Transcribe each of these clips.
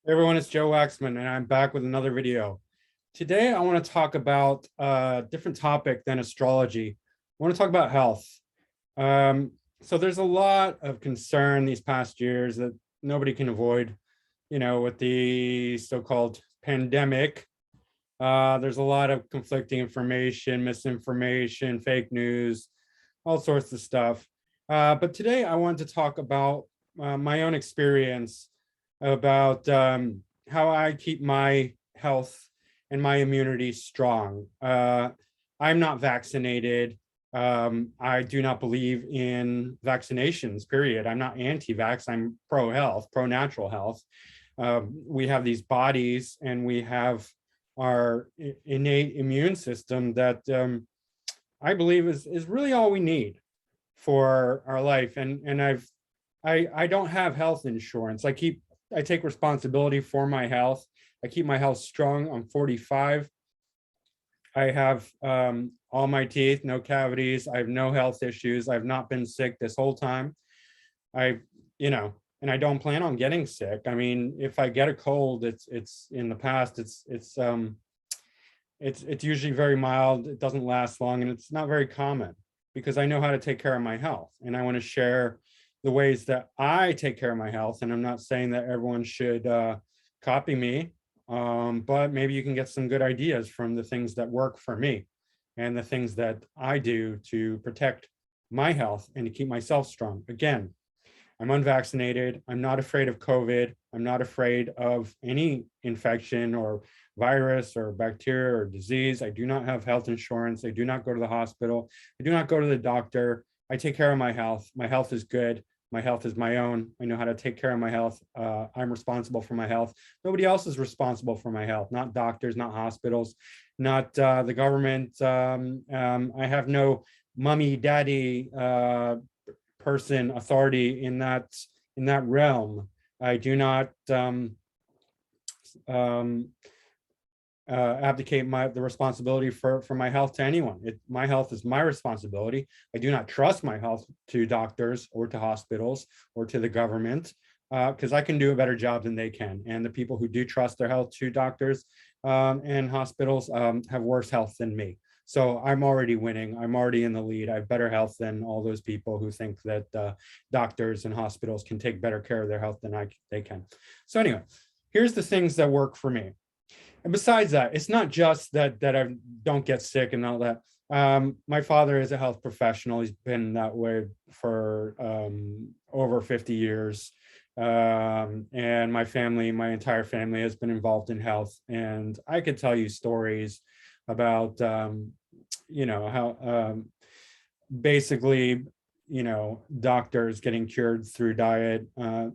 Hey everyone, it's Joe Waxman, and I'm back with another video. Today, I want to talk about a different topic than astrology. I want to talk about health. Um, so there's a lot of concern these past years that nobody can avoid, with the so-called pandemic. There's a lot of conflicting information, misinformation, fake news, all sorts of stuff. But today, I want to talk about my own experience about how I keep my health and my immunity strong. I'm not vaccinated. I do not believe in vaccinations, period. I'm not anti-vax. I'm pro-health, pro-natural health. We have these bodies and we have our innate immune system that I believe is really all we need for our life. And I don't have health insurance. I take responsibility for my health. I keep my health strong. I'm 45. I have all my teeth, no cavities. I have no health issues. I've not been sick this whole time. I, and I don't plan on getting sick. I mean, if I get a cold, it's in the past, it's usually very mild. It doesn't last long, and it's not very common because I know how to take care of my health, and I want to share the ways that I take care of my health. And I'm not saying that everyone should copy me, but maybe you can get some good ideas from the things that work for me and the things that I do to protect my health and to keep myself strong. Again, I'm unvaccinated. I'm not afraid of COVID. I'm not afraid of any infection or virus or bacteria or disease. I do not have health insurance. I do not go to the hospital. I do not go to the doctor. I take care of my health. My health is good. My health is my own. I know how to take care of my health. I'm responsible for my health. Nobody else is responsible for my health, not doctors, not hospitals, not the government. I have no mommy, daddy, person, authority in that realm. I do not abdicate the responsibility for my health to anyone. My health is my responsibility. I do not trust my health to doctors or to hospitals or to the government because I can do a better job than they can. And the people who do trust their health to doctors and hospitals have worse health than me. So I'm already winning. I'm already in the lead. I have better health than all those people who think that doctors and hospitals can take better care of their health than they can. So anyway, here's the things that work for me. And besides that, it's not just that I don't get sick and all that. My father is a health professional. He's been that way for over 50 years. And my entire family has been involved in health. And I could tell you stories about, how basically, doctors getting cured through diet.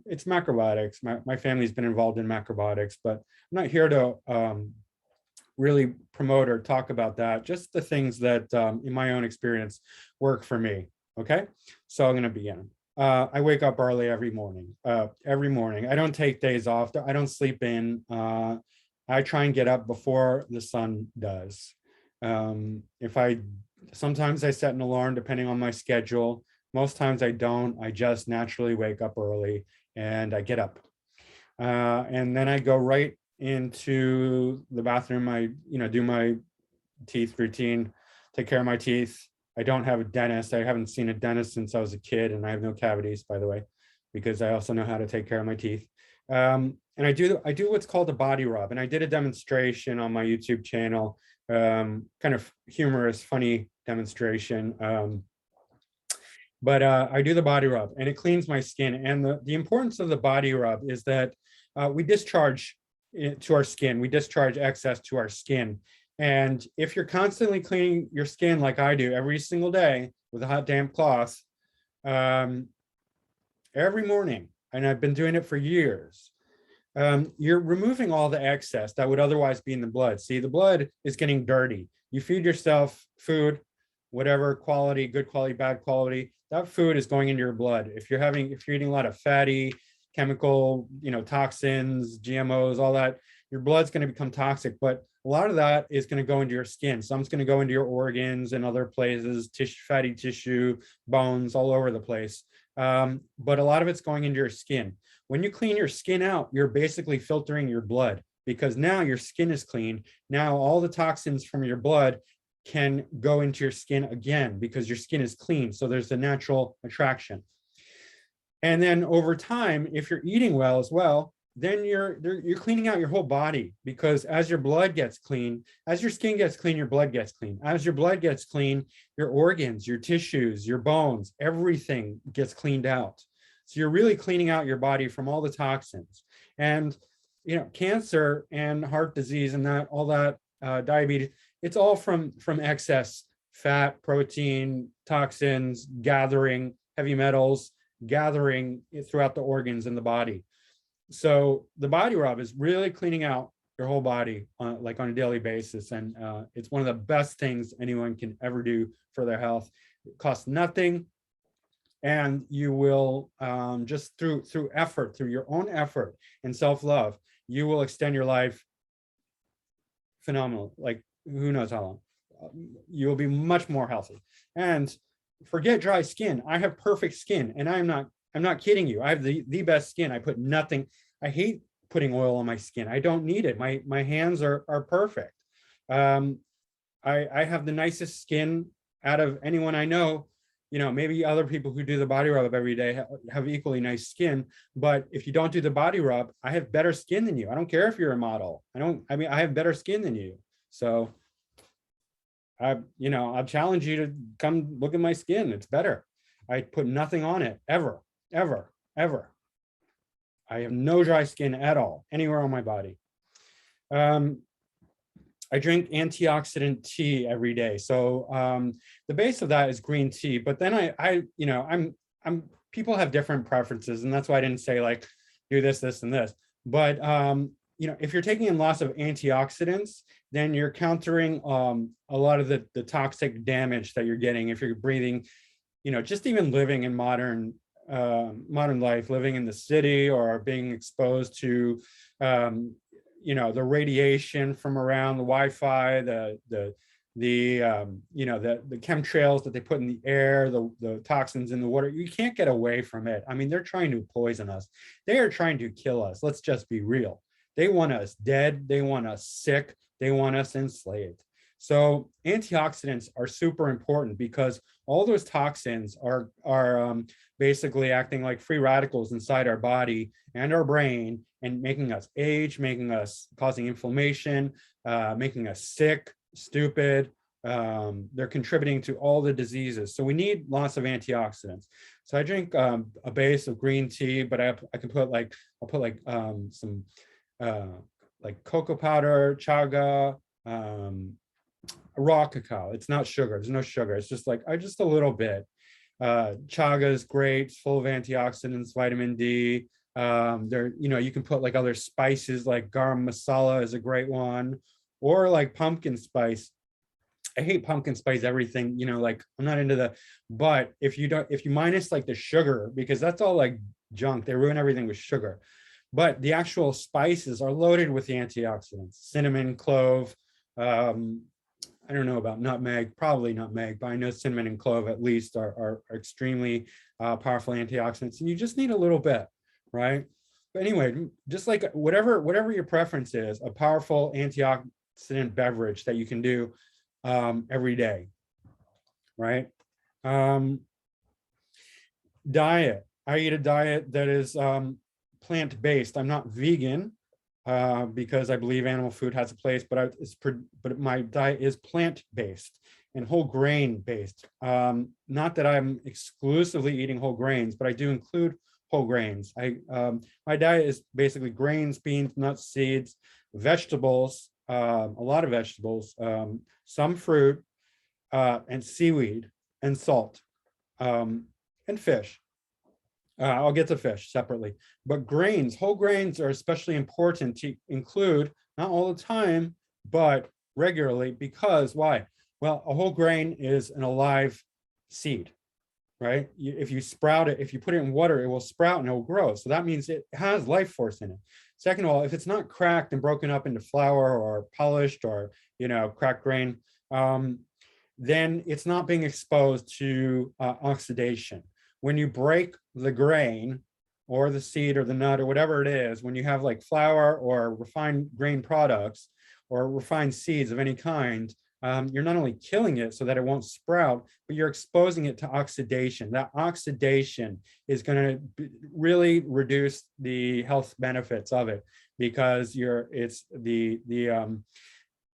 It's macrobiotics. My family's been involved in macrobiotics, but I'm not here to really promote or talk about that. Just the things that, in my own experience, work for me. Okay, so I'm going to begin. I wake up early every morning. I don't take days off. I don't sleep in. I try and get up before the sun does. Sometimes I set an alarm depending on my schedule. Most times I don't. I just naturally wake up early and I get up. And then I go right into the bathroom. I, do my teeth routine, take care of my teeth. I don't have a dentist. I haven't seen a dentist since I was a kid, and I have no cavities, by the way, because I also know how to take care of my teeth. And I do what's called a body rub. And I did a demonstration on my YouTube channel, kind of humorous, funny demonstration. But I do the body rub and it cleans my skin. And the importance of the body rub is that we discharge to our skin. We discharge excess to our skin. And if you're constantly cleaning your skin like I do every single day with a hot damp cloth, every morning, and I've been doing it for years, you're removing all the excess that would otherwise be in the blood. See, the blood is getting dirty. You feed yourself food, whatever quality, good quality, bad quality, that food is going into your blood. If you're eating a lot of fatty, chemical, toxins, GMOs, all that, your blood's going to become toxic. But a lot of that is going to go into your skin. Some's going to go into your organs and other places, fatty tissue, bones, all over the place. But a lot of it's going into your skin. When you clean your skin out, you're basically filtering your blood, because now your skin is clean. Now all the toxins from your blood can go into your skin again because your skin is clean. So there's a natural attraction. And then over time, if you're eating well as well, then you're cleaning out your whole body, because as your blood gets clean, as your skin gets clean, your blood gets clean. As your blood gets clean, your organs, your tissues, your bones, everything gets cleaned out. So you're really cleaning out your body from all the toxins. And cancer and heart disease and that, all that, diabetes, it's all from excess fat, protein, toxins, gathering heavy metals, gathering throughout the organs in the body. So the body rub is really cleaning out your whole body on a daily basis. And it's one of the best things anyone can ever do for their health. It costs nothing. And you will just through effort, through your own effort and self-love, you will extend your life phenomenal. Like who knows how long. You'll be much more healthy. And forget dry skin. I have perfect skin, and I'm not kidding you. I have the best skin. I put nothing. I hate putting oil on my skin. I don't need it. My hands are perfect. I have the nicest skin out of anyone I know. Maybe other people who do the body rub every day have equally nice skin, but if you don't do the body rub, I have better skin than you. I don't care if you're a model. I have better skin than you. So I'll challenge you to come look at my skin. It's better. I put nothing on it ever, ever, ever. I have no dry skin at all, anywhere on my body. I drink antioxidant tea every day. So the base of that is green tea, but then I'm people have different preferences, and that's why I didn't say like do this, this, and this. But if you're taking in lots of antioxidants, then you're countering a lot of the toxic damage that you're getting if you're breathing, just even living in modern life, living in the city, or being exposed to the radiation from around, the Wi-Fi, the chemtrails that they put in the air, the toxins in the water. You can't get away from it. I mean, they're trying to poison us. They are trying to kill us. Let's just be real. They want us dead. They want us sick. They want us enslaved. So antioxidants are super important, because all those toxins are basically acting like free radicals inside our body and our brain, and making us age, causing inflammation, making us sick, stupid. They're contributing to all the diseases. So we need lots of antioxidants. So I drink a base of green tea, but I can put some cocoa powder, chaga, raw cacao. It's not sugar. There's no sugar. It's just just a little bit. Chaga is great. It's full of antioxidants, vitamin D. You can put other spices, like garam masala is a great one, or like pumpkin spice. I hate pumpkin spice everything, I'm not into but if you minus the sugar, because that's all junk, they ruin everything with sugar. But the actual spices are loaded with the antioxidants: cinnamon, clove. I don't know about nutmeg, probably nutmeg, but I know cinnamon and clove at least are extremely powerful antioxidants, and you just need a little bit, right? But anyway, just whatever your preference is, a powerful antioxidant beverage that you can do every day, right? Diet. I eat a diet that is plant-based. I'm not vegan because I believe animal food has a place, but my diet is plant-based and whole grain-based. Not that I'm exclusively eating whole grains, but I do include whole grains. My diet is basically grains, beans, nuts, seeds, vegetables, a lot of vegetables, some fruit, and seaweed, and salt, and fish. I'll get to fish separately, but grains, whole grains, are especially important to include, not all the time, but regularly. Because why? Well, a whole grain is an alive seed, right? If you sprout it, if you put it in water, it will sprout and it will grow. So that means it has life force in it. Second of all, if it's not cracked and broken up into flour or polished or, cracked grain, then it's not being exposed to oxidation. When you break the grain, or the seed or the nut or whatever it is, when you have like flour or refined grain products or refined seeds of any kind, you're not only killing it so that it won't sprout, but you're exposing it to oxidation. That oxidation is going to really reduce the health benefits of it, because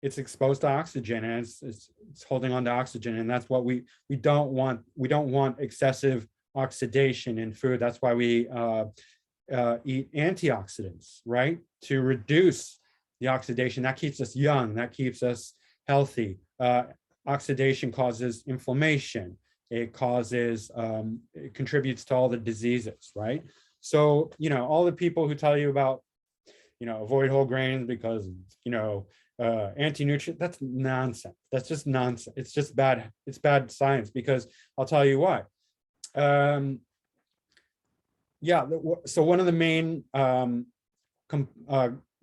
it's exposed to oxygen, and it's holding on to oxygen, and that's what we don't want. We don't want excessive oxidation in food. That's why we eat antioxidants, right? To reduce the oxidation. That keeps us young. That keeps us healthy. Oxidation causes inflammation. It contributes to all the diseases, right? So, all the people who tell you about, avoid whole grains because, anti-nutrient, that's nonsense. That's just nonsense. It's just bad. It's bad science, because I'll tell you why. So one of the main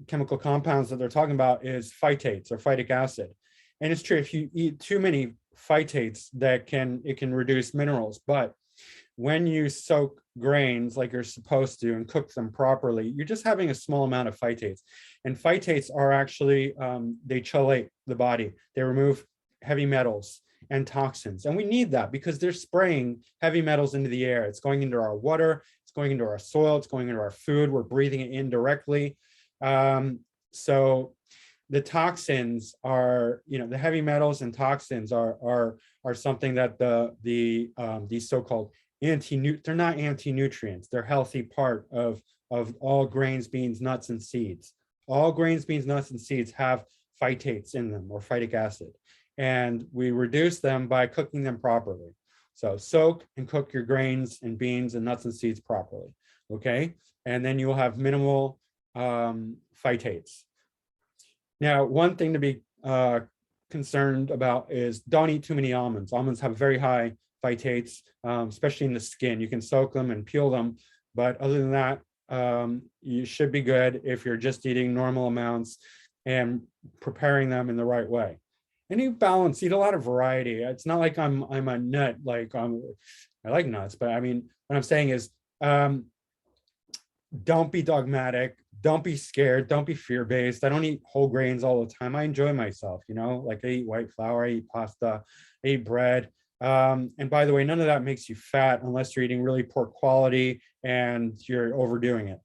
chemical compounds that they're talking about is phytates, or phytic acid. And it's true, if you eat too many phytates, it can reduce minerals. But when you soak grains like you're supposed to and cook them properly, you're just having a small amount of phytates. And phytates are actually, they chelate the body. They remove heavy metals and toxins. And we need that, because they're spraying heavy metals into the air. It's going into our water, it's going into our soil, it's going into our food. We're breathing it in directly. So the toxins are, the heavy metals and toxins are something that these so-called they're not anti-nutrients. They're healthy part of all grains, beans, nuts, and seeds. All grains, beans, nuts, and seeds have phytates in them, or phytic acid. And we reduce them by cooking them properly. So soak and cook your grains and beans and nuts and seeds properly, okay? And then you will have minimal phytates. Now, one thing to be concerned about is don't eat too many almonds. Almonds have very high phytates, especially in the skin. You can soak them and peel them, but other than that, you should be good if you're just eating normal amounts and preparing them in the right way. And eat balance, eat a lot of variety. It's not like I'm a nut, like I like nuts, but I mean, what I'm saying is, don't be dogmatic, don't be scared, don't be fear-based. I don't eat whole grains all the time. I enjoy myself, like I eat white flour, I eat pasta, I eat bread. And by the way, none of that makes you fat unless you're eating really poor quality and you're overdoing it,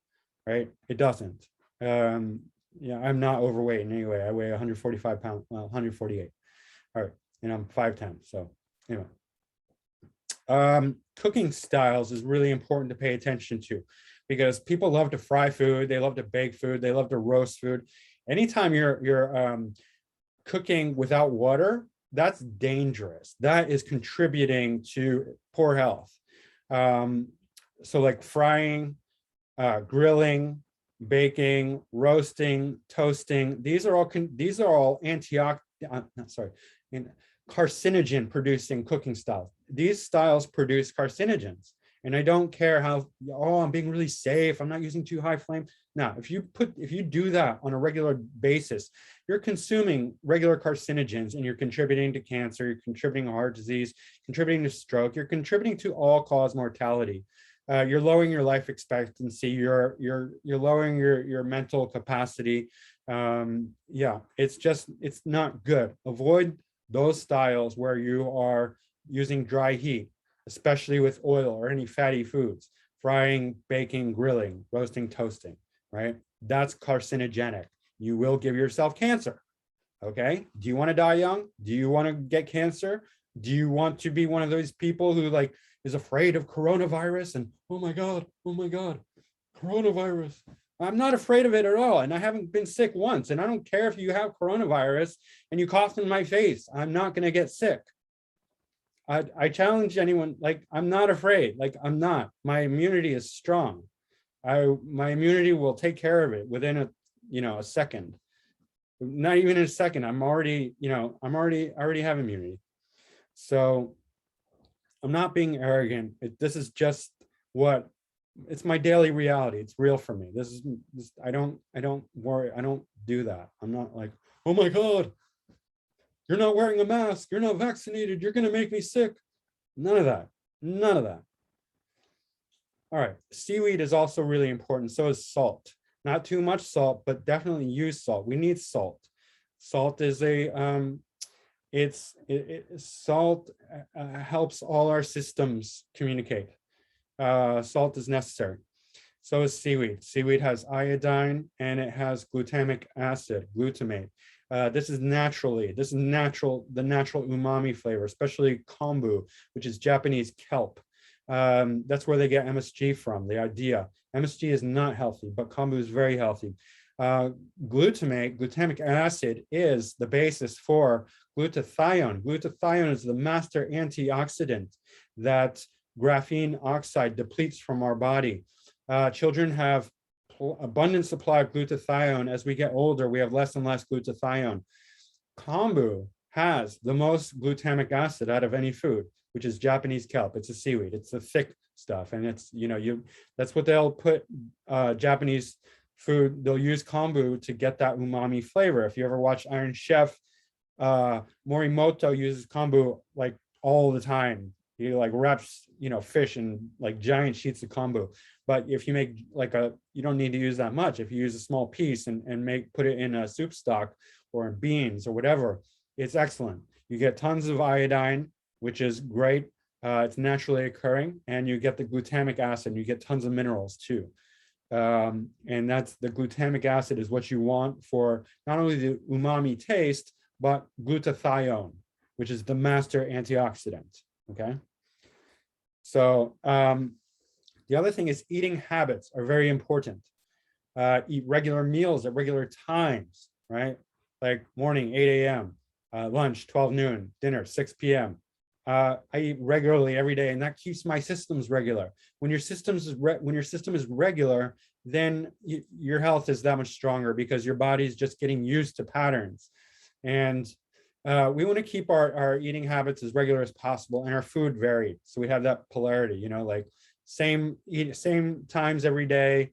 right? It doesn't. Yeah, I'm not overweight in any way. I weigh 145 pounds, well, 148. All right, and I'm 5'10". So anyway, cooking styles is really important to pay attention to, because people love to fry food, they love to bake food, they love to roast food. Anytime you're cooking without water, that's dangerous. That is contributing to poor health. So like frying, grilling, baking, roasting, toasting, these are all carcinogen producing cooking styles. These styles produce carcinogens. And I don't care how, I'm being really safe, I'm not using too high flame. Now, if you do that on a regular basis, you're consuming regular carcinogens and you're contributing to cancer, you're contributing to heart disease, contributing to stroke, you're contributing to all-cause mortality. You're lowering your life expectancy, you're lowering your mental capacity. Yeah, it's not good. Avoid those styles where you are using dry heat, especially with oil or any fatty foods, frying, baking, grilling, roasting, toasting, right? That's carcinogenic. You will give yourself cancer, okay? Do you want to die young? Do you want to get cancer? Do you want to be one of those people who is afraid of coronavirus and, oh my God, coronavirus. I'm not afraid of it at all. And I haven't been sick once. And I don't care if you have coronavirus and you cough in my face, I'm not going to get sick. I challenge anyone, I'm not afraid, I'm not. My immunity is strong. My immunity will take care of it within a second. Not even in a second. I already have immunity. So I'm not being arrogant. This is just it's my daily reality. It's real for me. I don't worry. I don't do that. I'm not like, oh my God, you're not wearing a mask, you're not vaccinated, you're going to make me sick. None of that. All right, seaweed is also really important. So is salt. Not too much salt, but definitely use salt. We need salt. Salt is salt helps all our systems communicate. Salt is necessary. So is seaweed. Seaweed has iodine and it has glutamic acid, glutamate. This is the natural umami flavor, especially kombu, which is Japanese kelp. That's where they get MSG from, the idea. MSG is not healthy, but kombu is very healthy. Glutamic acid is the basis for glutathione. Glutathione is the master antioxidant that graphene oxide depletes from our body. Children have abundant supply of glutathione. As we get older, we have less and less glutathione. Kombu has the most glutamic acid out of any food, which is Japanese kelp. It's a seaweed. It's the thick stuff, and it's that's what they'll put Japanese food. They'll use kombu to get that umami flavor. If you ever watch Iron Chef, Morimoto uses kombu like all the time. He like wraps fish in like giant sheets of kombu. But if you make you don't need to use that much. If you use a small piece and put it in a soup stock or in beans or whatever, it's excellent. You get tons of iodine, which is great. It's naturally occurring, and you get the glutamic acid. And you get tons of minerals too. And that's the glutamic acid is what you want for not only the umami taste, but glutathione, which is the master antioxidant. Okay. So the other thing is eating habits are very important. Eat regular meals at regular times, right? Like morning, 8 a.m., lunch, 12 noon, dinner, 6 p.m. I eat regularly every day, and that keeps my systems regular. When your system is regular, then your health is that much stronger because your body's just getting used to patterns. And we want to keep our eating habits as regular as possible and our food varied. So we have that polarity, like same times every day,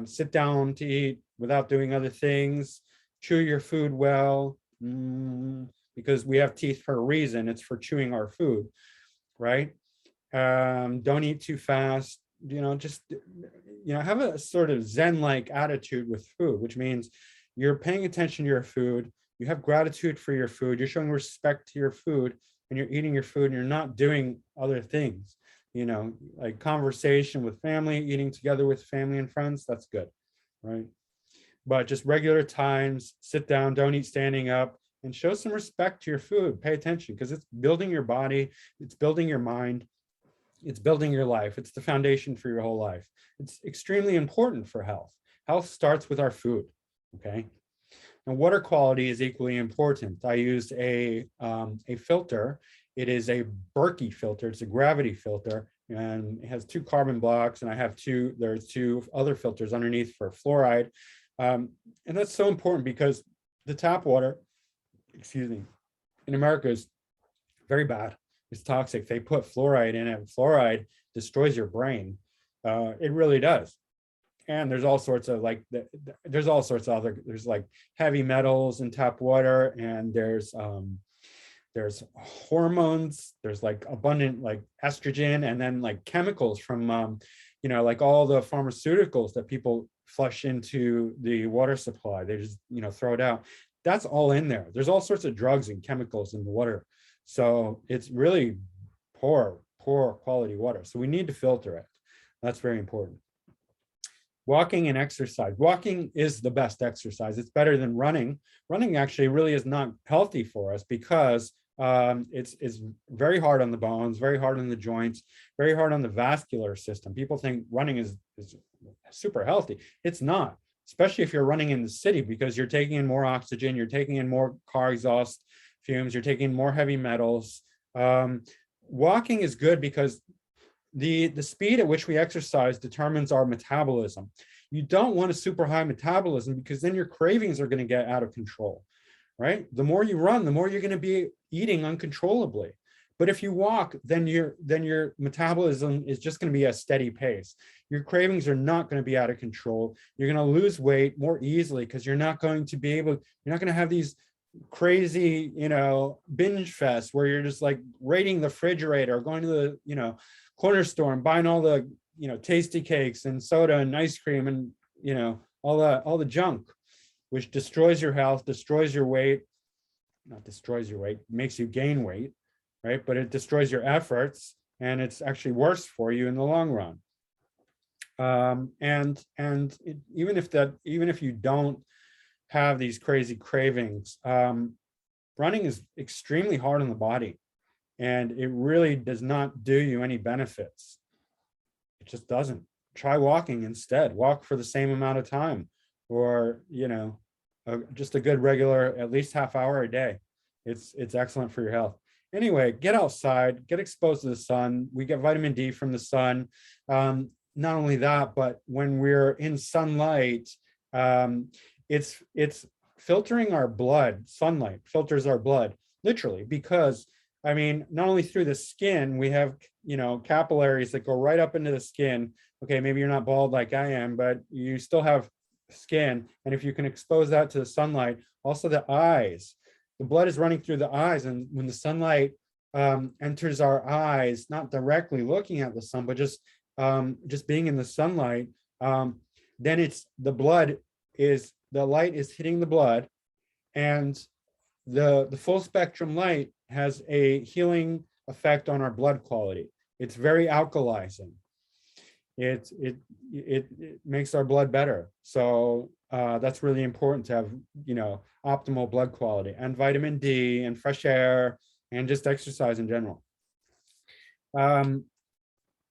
sit down to eat without doing other things, chew your food well, because we have teeth for a reason. It's for chewing our food, right? Don't eat too fast, just, have a sort of Zen-like attitude with food, which means you're paying attention to your food. You have gratitude for your food. You're showing respect to your food, and you're eating your food, and you're not doing other things, like conversation with family, eating together with family and friends. That's good, right? But just regular times, sit down, don't eat standing up, and show some respect to your food. Pay attention, because it's building your body, it's building your mind, it's building your life. It's the foundation for your whole life. It's extremely important for health. Health starts with our food, okay? And water quality is equally important. I used a filter. It is a Berkey filter. It's a gravity filter, and it has 2 carbon blocks. And I have there's 2 other filters underneath for fluoride. And that's so important because the tap water, in America is very bad. It's toxic. They put fluoride in it. Fluoride destroys your brain. It really does. And there's all sorts of there's like heavy metals in tap water, and there's hormones, there's like abundant like estrogen, and then like chemicals from like all the pharmaceuticals that people flush into the water supply. They just throw it out. That's all in there. There's all sorts of drugs and chemicals in the water. So it's really poor quality water. So we need to filter it. That's very important. Walking and exercise. Walking is the best exercise. It's better than running. Running actually really is not healthy for us because it's very hard on the bones, very hard on the joints, very hard on the vascular system. People think running is super healthy. It's not, especially if you're running in the city, because you're taking in more oxygen, you're taking in more car exhaust fumes, you're taking in more heavy metals. Walking is good because the speed at which we exercise determines our metabolism. You don't want a super high metabolism because then your cravings are going to get out of control, right? The more you run, the more you're going to be eating uncontrollably. But if you walk, then your metabolism is just going to be a steady pace. Your cravings are not going to be out of control. You're going to lose weight more easily because you're not going to have these crazy, binge fest where you're just like raiding the refrigerator or going to the, corner store and buying all the tasty cakes and soda and ice cream and all the junk, which destroys your health, destroys your weight, not destroys your weight, makes you gain weight, right? But it destroys your efforts, and it's actually worse for you in the long run. Even if you don't have these crazy cravings, running is extremely hard on the body, and it really does not do you any benefits. It just doesn't. Try walking instead. Walk for the same amount of time, or just a good regular, at least half hour a day. It's excellent for your health. Anyway, get outside, get exposed to the sun. We get vitamin D from the sun. Not only that, but when we're in sunlight, it's filtering our blood. Sunlight filters our blood, literally, because not only through the skin, we have capillaries that go right up into the skin. Okay, maybe you're not bald like I am, but you still have skin, and if you can expose that to the sunlight, also the eyes, the blood is running through the eyes, and when the sunlight enters our eyes, not directly looking at the sun, but just being in the sunlight, then the light is hitting the blood, and the full spectrum light has a healing effect on our blood quality. It's very alkalizing. It makes our blood better. So that's really important to have, optimal blood quality, and vitamin D and fresh air and just exercise in general.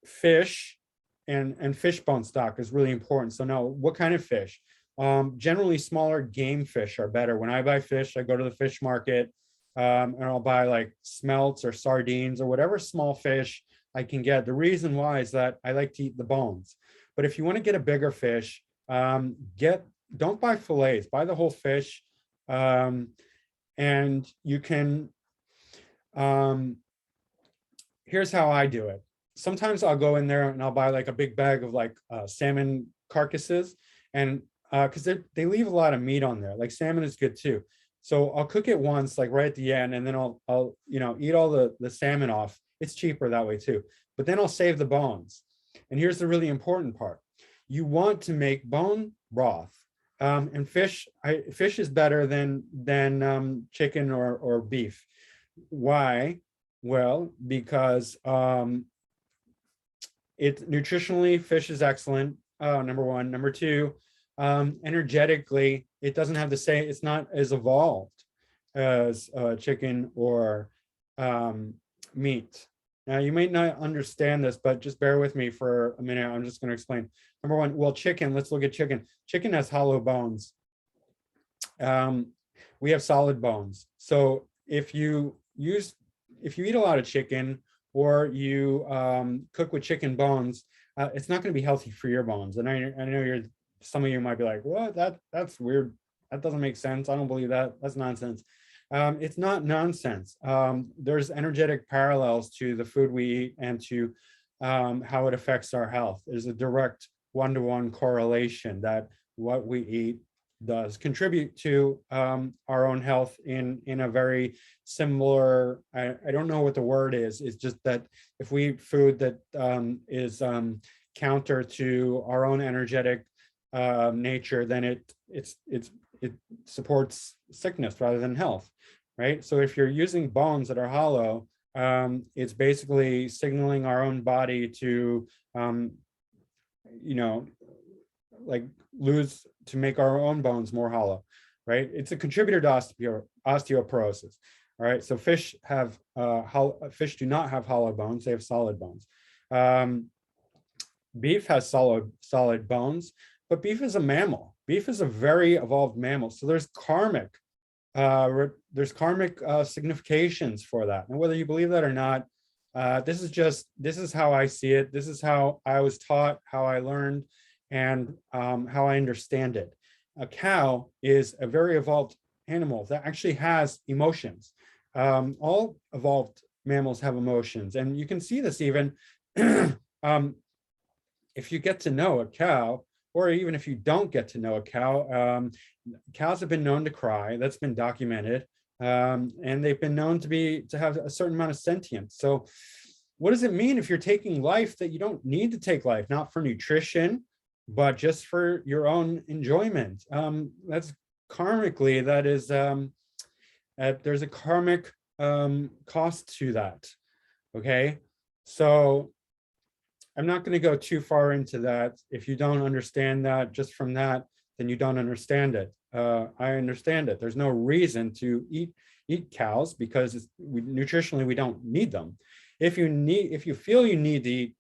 Fish and fish bone stock is really important. So now, what kind of fish? Generally, smaller game fish are better. When I buy fish, I go to the fish market, and I'll buy like smelts or sardines or whatever small fish I can get. The reason why is that I like to eat the bones. But if you want to get a bigger fish, don't buy fillets, buy the whole fish. And you can, here's how I do it. Sometimes I'll go in there and I'll buy like a big bag of like salmon carcasses, and because they leave a lot of meat on there. Like salmon is good too. So I'll cook it once, like right at the end, and then I'll eat all the salmon off. It's cheaper that way too. But then I'll save the bones. And here's the really important part. You want to make bone broth. And fish is better than chicken or beef. Why? Well, because nutritionally, fish is excellent. Number one. Number two, energetically, it doesn't have the same. It's not as evolved as chicken or meat. Now, you may not understand this, but just bear with me for a minute. I'm just going to explain. Number one, well, chicken, let's look at chicken. Chicken has hollow bones. We have solid bones. So if you eat a lot of chicken, or you cook with chicken bones, it's not going to be healthy for your bones. And I know some of you might be like, what? That's weird. That doesn't make sense. I don't believe that. That's nonsense. It's not nonsense. There's energetic parallels to the food we eat and to how it affects our health. There's a direct one-to-one correlation that what we eat does contribute to our own health in a very similar, I don't know what the word is. It's just that if we eat food that is counter to our own energetic nature, then it supports sickness rather than health, right? So if you're using bones that are hollow, it's basically signaling our own body to to make our own bones more hollow, right? It's a contributor to osteoporosis. All right, so fish do not have hollow bones; they have solid bones. Beef has solid bones, but beef is a mammal. Beef is a very evolved mammal, so there's karmic significations for that. And whether you believe that or not, this is how I see it. This is how I was taught, how I learned, and how I understand it. A cow is a very evolved animal that actually has emotions. All evolved mammals have emotions, and you can see this even if you get to know a cow, or even if you don't get to know a cow. Cows have been known to cry. That's been documented, and they've been known to have a certain amount of sentience. So what does it mean if you're taking life that you don't need to take life, not for nutrition, but just for your own enjoyment? That's karmically, that is, there's a karmic cost to that. Okay. So I'm not going to go too far into that. If you don't understand that just from that, then you don't understand it. I understand it. There's no reason to eat cows because nutritionally we don't need them. If you feel you need to eat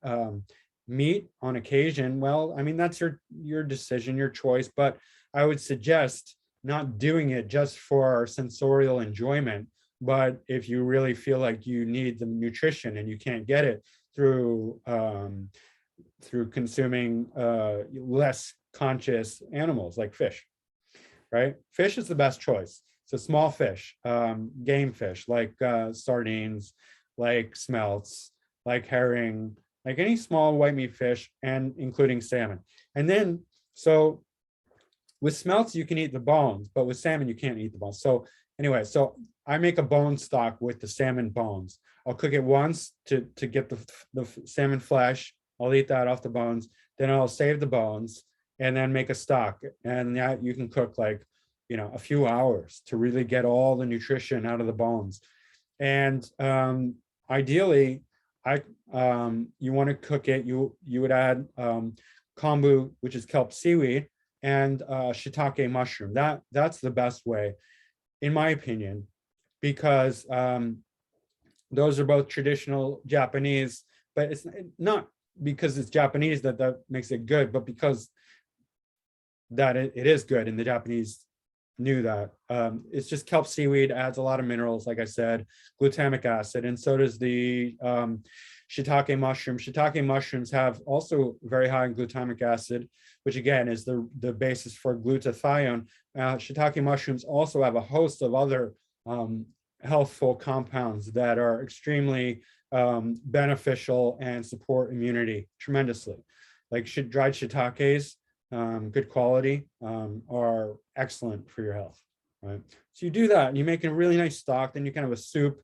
meat on occasion, well, I mean, that's your decision, your choice. But I would suggest not doing it just for sensorial enjoyment. But if you really feel like you need the nutrition and you can't get it through consuming less conscious animals like fish, right? Fish is the best choice. So small fish, game fish like sardines, like smelts, like herring, like any small white meat fish, and including salmon. And then, so with smelts, you can eat the bones, but with salmon, you can't eat the bones. So anyway, so I make a bone stock with the salmon bones. I'll cook it once to get the salmon flesh. I'll eat that off the bones. Then I'll save the bones and then make a stock. And that you can cook like, a few hours to really get all the nutrition out of the bones. And ideally, you want to cook it. You would add kombu, which is kelp seaweed, and shiitake mushroom. That's the best way, in my opinion, because those are both traditional Japanese, but it's not because it's Japanese that makes it good, but because that it is good, and the Japanese knew that. It's just kelp seaweed adds a lot of minerals, like I said, glutamic acid, and so does the shiitake mushroom. Shiitake mushrooms have also very high in glutamic acid, which again is the basis for glutathione. Shiitake mushrooms also have a host of other healthful compounds that are extremely beneficial and support immunity tremendously. Like dried shiitakes, good quality, are excellent for your health, right? So you do that, and you make a really nice stock. Then you can have a soup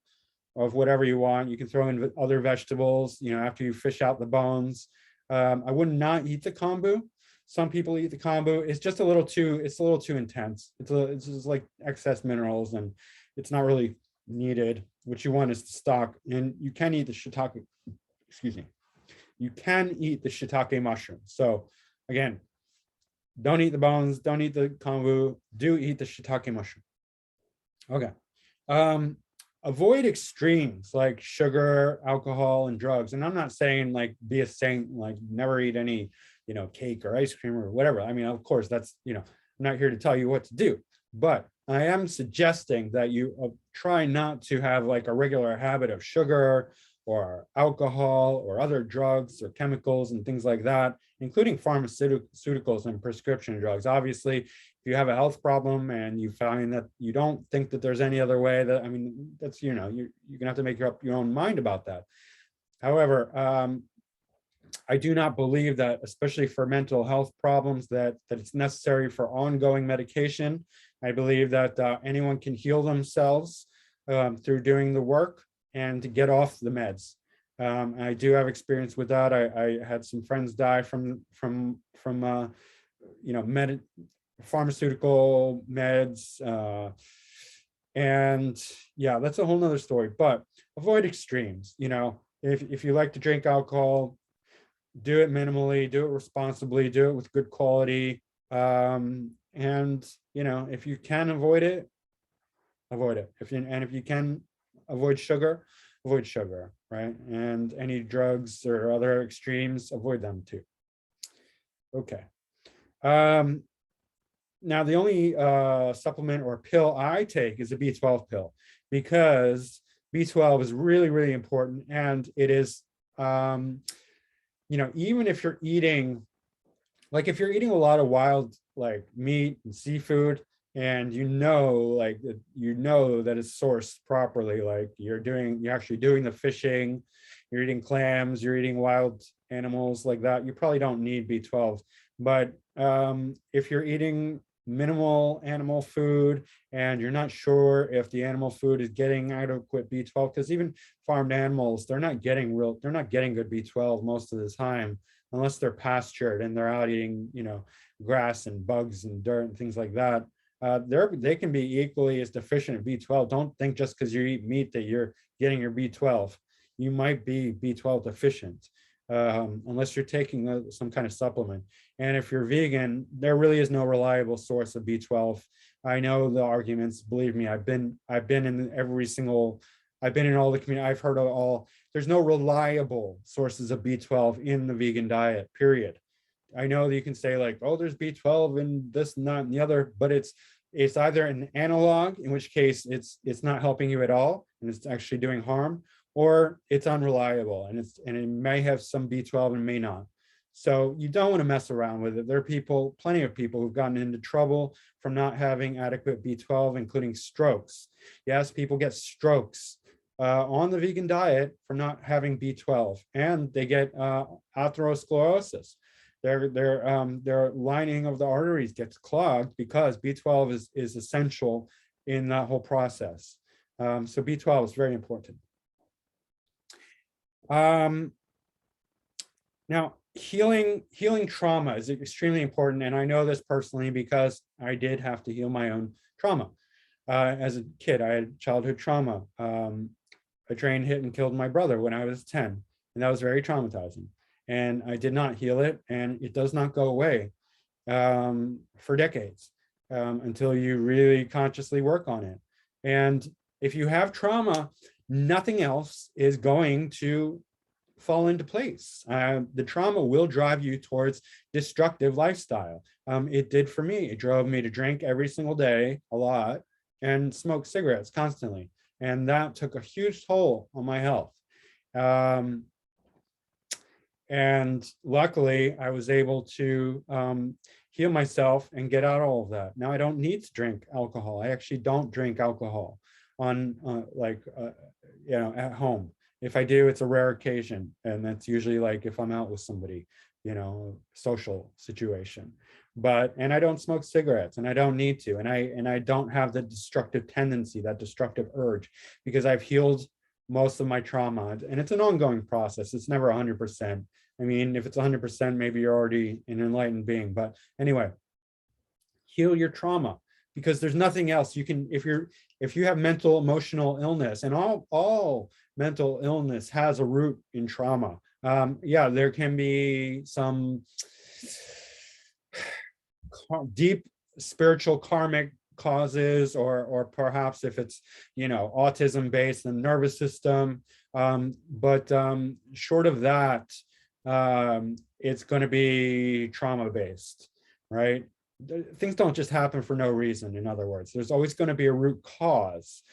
of whatever you want. You can throw in other vegetables, after you fish out the bones. I would not eat the kombu. Some people eat the kombu. It's just a little too intense. It's just like excess minerals, and it's not really needed. What you want is the stock, and you can eat the shiitake. Excuse me. You can eat the shiitake mushroom. So again, don't eat the bones. Don't eat the kombu. Do eat the shiitake mushroom. Okay. Avoid extremes like sugar, alcohol, and drugs. And I'm not saying like be a saint, like never eat any, cake or ice cream or whatever. I mean, of course, that's, I'm not here to tell you what to do, but I am suggesting that you try not to have like a regular habit of sugar or alcohol or other drugs or chemicals and things like that, including pharmaceuticals and prescription drugs. Obviously, if you have a health problem and you find that you don't think that there's any other way, that's, you're gonna have to make up your own mind about that. However, I do not believe that, especially for mental health problems, that it's necessary for ongoing medication. I believe that anyone can heal themselves through doing the work and to get off the meds. I do have experience with that. I had some friends die from pharmaceutical meds, and yeah, that's a whole nother story. But avoid extremes. If you like to drink alcohol, do it minimally, do it responsibly, do it with good quality, and if you can avoid it, avoid it. If you can avoid sugar, right? And any drugs or other extremes, avoid them too. Okay. Now the only supplement or pill I take is a B12 pill, because B12 is really, really important. And it is, even if you're eating, like if you're eating a lot of wild, like meat and seafood, and that it's sourced properly, like you're actually doing the fishing, you're eating clams, you're eating wild animals like that, you probably don't need B12. But if you're eating minimal animal food and you're not sure if the animal food is getting adequate B12, because even farmed animals, they're not getting good B12 most of the time, unless they're pastured and they're out eating, grass and bugs and dirt and things like that. They can be equally as deficient in B12. Don't think just because you eat meat that you're getting your B12. You might be B12 deficient, unless you're taking some kind of supplement. And if you're vegan, there really is no reliable source of B12. I know the arguments. Believe me, I've been in I've been in all the community. I've heard of all. There's no reliable sources of B12 in the vegan diet. Period. I know that you can say like, oh, there's B12 and this and that and the other, but it's either an analog, in which case it's not helping you at all and it's actually doing harm, or it's unreliable and it may have some B12 and may not. So you don't want to mess around with it. There are plenty of people who've gotten into trouble from not having adequate B12, including strokes. Yes, people get strokes on the vegan diet from not having B12, and they get atherosclerosis. Their lining of the arteries gets clogged because B12 is essential in that whole process. So B12 is very important. Now, healing trauma is extremely important, and I know this personally because I did have to heal my own trauma. As a kid, I had childhood trauma. A train hit and killed my brother when I was 10, and that was very traumatizing. And I did not heal it, and it does not go away for decades until you really consciously work on it. And if you have trauma, nothing else is going to fall into place. The trauma will drive you towards destructive lifestyle. It did for me. It drove me to drink every single day, a lot, and smoke cigarettes constantly. And that took a huge toll on my health. And luckily, I was able to heal myself and get out all of that. Now I don't need to drink alcohol. I actually don't drink alcohol on at home. If I do, it's a rare occasion, and that's usually like if I'm out with somebody, social situation. And I don't smoke cigarettes, and I don't need to, and I don't have the destructive tendency, that destructive urge, because I've healed most of my trauma, and it's an ongoing process. It's never 100%. I mean, if it's 100%, maybe you're already an enlightened being. But anyway, heal your trauma, because there's nothing else you can. If you have mental, emotional illness, and all mental illness has a root in trauma. Yeah, there can be some deep spiritual karmic causes, or perhaps if it's autism based, the nervous system, but short of that, it's going to be trauma based, right? Things don't just happen for no reason. In other words, there's always going to be a root cause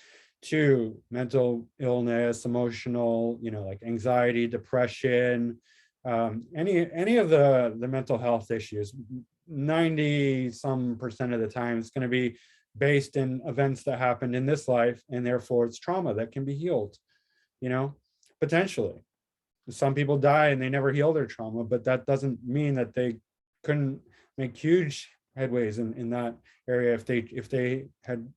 to mental illness, emotional, like anxiety, depression, any of the mental health issues. 90% of the time it's going to be based in events that happened in this life, and therefore it's trauma that can be healed, potentially. Some people die and they never heal their trauma, but that doesn't mean that they couldn't make huge headways in that area if they had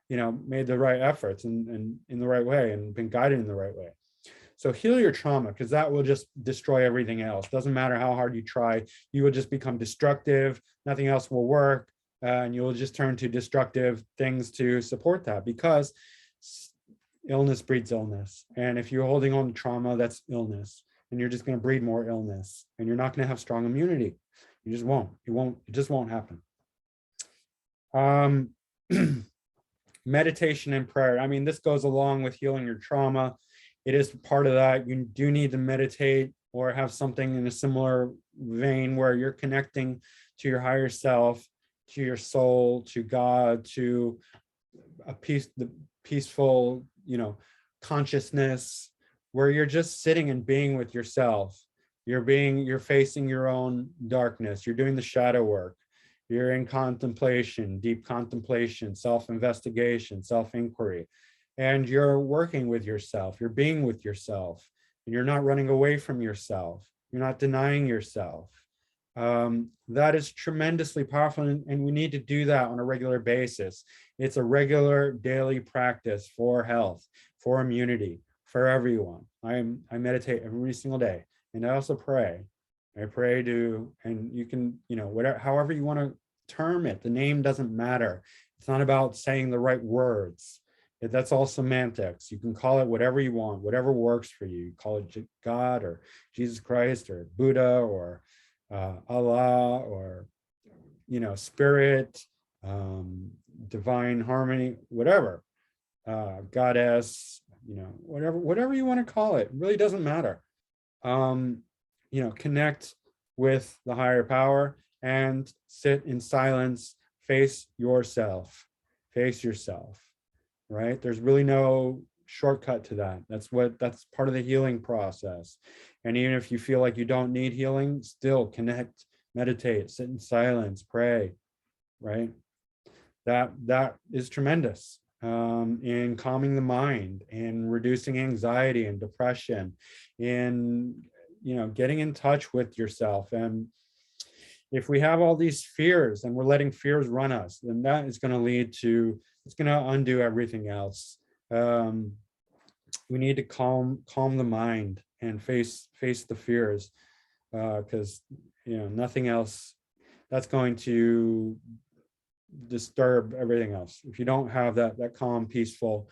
made the right efforts and in the right way and been guided in the right way. So heal your trauma, because that will just destroy everything else. Doesn't matter how hard you try, you will just become destructive. Nothing else will work, and you will just turn to destructive things to support that, because illness breeds illness. And if you're holding on to trauma, that's illness, and you're just going to breed more illness, and you're not going to have strong immunity. You just won't. It just won't happen. Meditation and prayer. I mean, this goes along with healing your trauma. It is part of that. You do need to meditate or have something in a similar vein where you're connecting to your higher self, to your soul, to God, to the peaceful, consciousness, where you're just sitting and being with yourself. You're facing your own darkness. You're doing the shadow work. You're in contemplation, deep contemplation, self-investigation, self-inquiry. And you're working with yourself. You're being with yourself. And you're not running away from yourself. You're not denying yourself. That is tremendously powerful, and we need to do that on a regular basis. It's a regular daily practice for health, for immunity, for everyone. I meditate every single day, and I also pray. I pray to, and you can, whatever, however you want to term it, the name doesn't matter. It's not about saying the right words. That's all semantics. You can call it whatever you want, whatever works for you. You call it God or Jesus Christ or Buddha or Allah or spirit, divine harmony, whatever, goddess, whatever you want to call it, really doesn't matter. Connect with the higher power and sit in silence. Face yourself. Right? There's really no shortcut to that. That's part of the healing process. And even if you feel like you don't need healing, still connect, meditate, sit in silence, pray, right? That is tremendous in calming the mind, in reducing anxiety and depression, in getting in touch with yourself. And if we have all these fears and we're letting fears run us, then that is going to lead to, it's going to undo everything else. We need to calm the mind and face the fears, because nothing else that's going to disturb everything else. If you don't have that calm, peaceful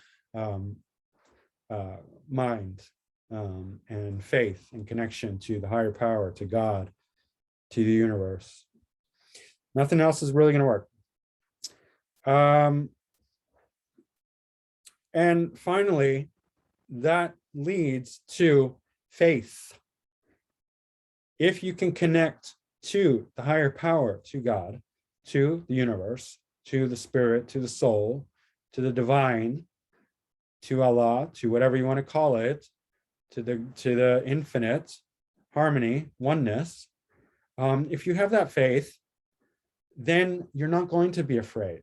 mind and faith and connection to the higher power, to God, to the universe, nothing else is really going to work. And finally, that leads to faith. If you can connect to the higher power, to God, to the universe, to the spirit, to the soul, to the divine, to Allah, to whatever you want to call it, to the infinite, harmony, oneness, if you have that faith, then you're not going to be afraid.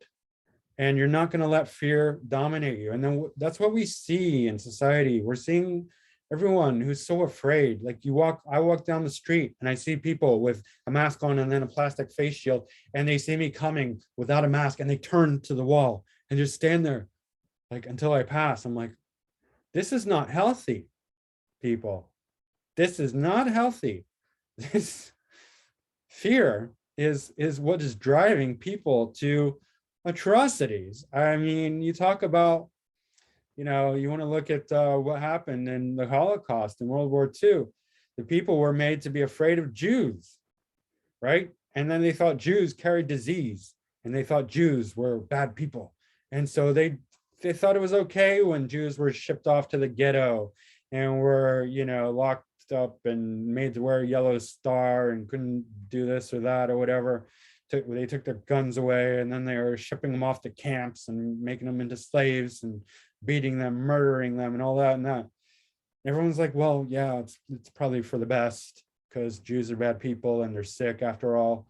And you're not going to let fear dominate you. And then that's what we see in society. We're seeing everyone who's so afraid. Like I walk down the street and I see people with a mask on and then a plastic face shield, and they see me coming without a mask and they turn to the wall and just stand there like until I pass. I'm like, this is not healthy, people. This is not healthy. This fear is what is driving people to atrocities. I mean, you talk about, you want to look at what happened in the Holocaust in World War II. The people were made to be afraid of Jews, right? And then they thought Jews carried disease, and they thought Jews were bad people. And so they thought it was okay when Jews were shipped off to the ghetto and were, locked up and made to wear a yellow star and couldn't do this or that or whatever. They took their guns away, and then they were shipping them off to camps and making them into slaves and beating them, murdering them, and all that and that. Everyone's like, well, yeah, it's probably for the best because Jews are bad people and they're sick after all.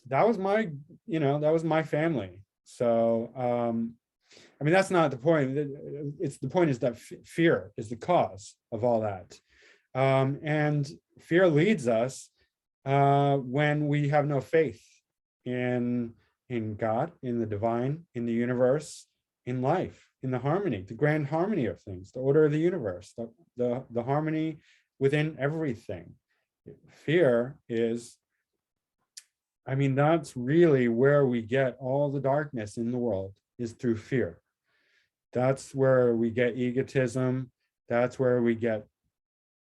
That was my family. So, I mean, that's not the point. The point is that fear is the cause of all that. And fear leads us when we have no faith in God, in the divine, in the universe, in life, in the harmony, the grand harmony of things, the order of the universe, the harmony within everything. Fear is, that's really where we get all the darkness in the world, is through fear. That's where we get egotism. That's where we get,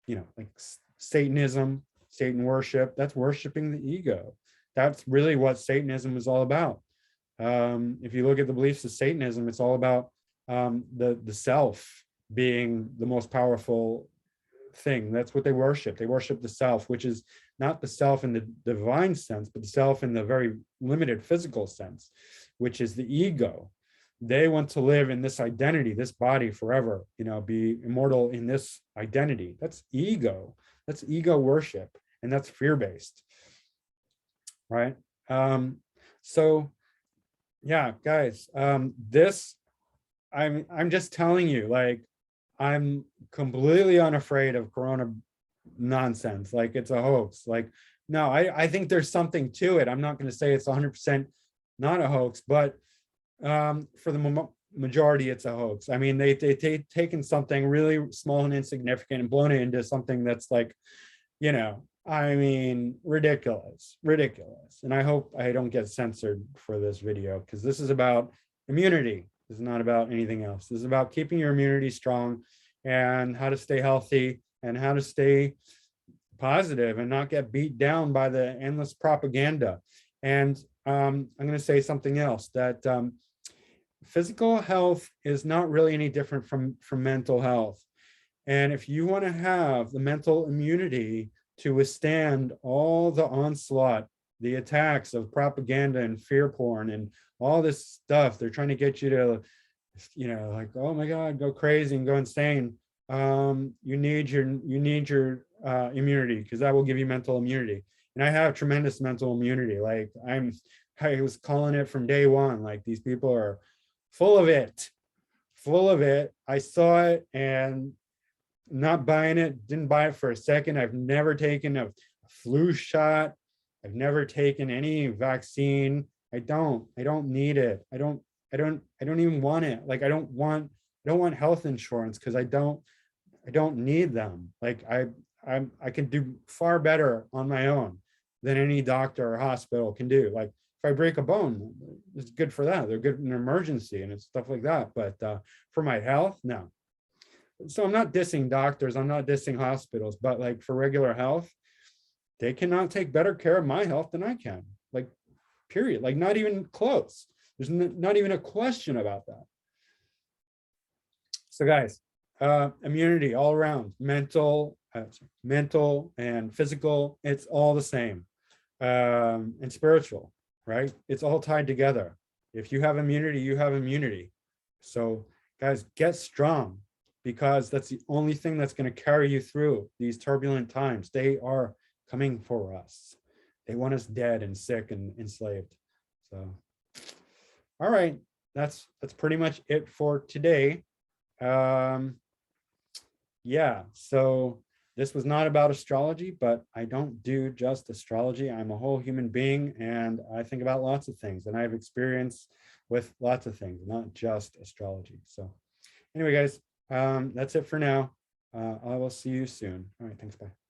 like Satanism, Satan worship. That's worshiping the ego. That's really what Satanism is all about. If you look at the beliefs of Satanism, it's all about the self being the most powerful thing. That's what they worship. They worship the self, which is not the self in the divine sense, but the self in the very limited physical sense, which is the ego. They want to live in this identity, this body forever, be immortal in this identity. That's ego. That's ego worship, and that's fear-based, right? So yeah, guys, this, I'm just telling you, like, I'm completely unafraid of Corona nonsense. Like, it's a hoax. Like, No, I think there's something to it. I'm not going to say it's 100% not a hoax, but for the majority, it's a hoax. I mean, they've taken something really small and insignificant and blown it into something that's like, I mean, ridiculous, ridiculous. And I hope I don't get censored for this video, because this is about immunity. This is not about anything else. This is about keeping your immunity strong and how to stay healthy and how to stay positive and not get beat down by the endless propaganda. And I'm going to say something else, that physical health is not really any different from mental health. And if you want to have the mental immunity to withstand all the onslaught, the attacks of propaganda and fear porn and all this stuff, they're trying to get you to, like, oh my God, go crazy and go insane. You need your immunity, because that will give you mental immunity. And I have tremendous mental immunity. Like I was calling it from day one. Like, these people are full of it, full of it. I saw it and not buying it, didn't buy it for a second. I've never taken a flu shot. I've never taken any vaccine. I don't need it. I don't even want it. Like, I don't want health insurance, because I don't need them. Like, I can do far better on my own than any doctor or hospital can do. Like, if I break a bone, it's good for that. They're good in an emergency and it's stuff like that. But for my health, no. So I'm not dissing doctors, I'm not dissing hospitals, but like, for regular health, they cannot take better care of my health than I can. Like, period. Like, not even close. There's not even a question about that. So guys, immunity all around, mental and physical, it's all the same. And spiritual, right? It's all tied together. If you have immunity, you have immunity. So guys, get strong, because that's the only thing that's going to carry you through these turbulent times. They are coming for us. They want us dead and sick and enslaved. So, all right, that's pretty much it for today. Yeah, so this was not about astrology, but I don't do just astrology. I'm a whole human being, and I think about lots of things, and I have experience with lots of things, not just astrology. So anyway, guys, that's it for now. I will see you soon. All right, thanks, bye.